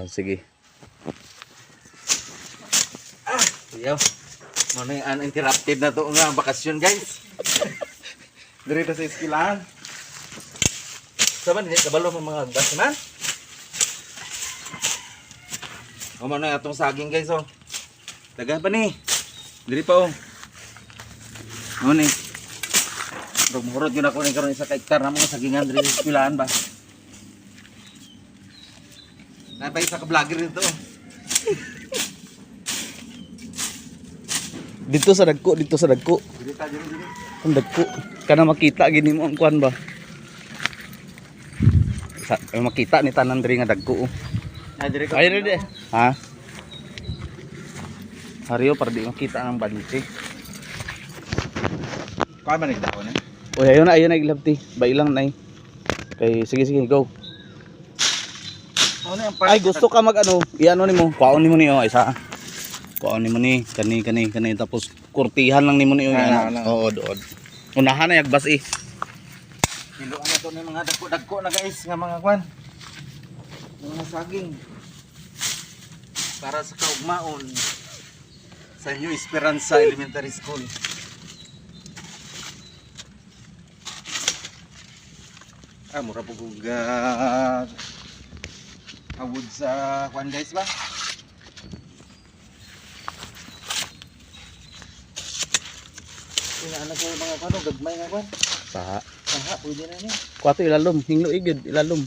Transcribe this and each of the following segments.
Sige. Yaw. Mano yung uninterrupted na to nga bakasyon guys. Dito sa eskwelahan. Saban, kabalo mo mga gas man. O mano yung atong saging guys oh. Dagan pa ni. Diri pa oh. O ni. Murot yun ako ni karon isa ka hektar na mga sagingan diri sa eskwelahan ba. Napay isa ka vlogger dito oh. Dito sa dagko. Diri ta diri. Ang dagko. Kana makita gini mo ang kuan ba? Makita ni tanan diri nga dagko. Diri ka. Ay ready. Ha? Hariyo para di makita ang balite. Kuha man nagdahon eh. Oy, ayun na iglabti. Ba ilang nay. Okay, sige go. Ano yung Ay gusto ka mag ano, iano nimo, kuhaon nimo ni isa. Kuhaon nimo ni kani tapos kurtihan lang nimo ni ano. Oo, doon. Unahan na yagbas eh. Kilo ano to ni mga dagko na guys nga mga kwan. Mga saging. Para sa kaugmaon sa New Esperanza Elementary School. Mura po awod sa kwan guys ba? Ano ko mga kano gagmay nga kwan? Saha. Pwede na niya. Kuwato ilalom, hinglo igid ilalom.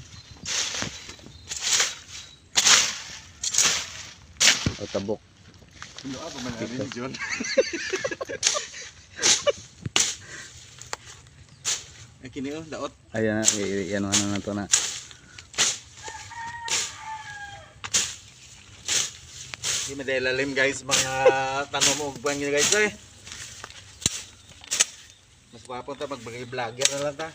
O tabok. Ano pa man rin John? Kini oh, daot. Ayan na, ano na to na. Hindi madalalim guys, mga tanong mo buwan nyo guys eh. Mas papunta magbagay vlogger na lang ta.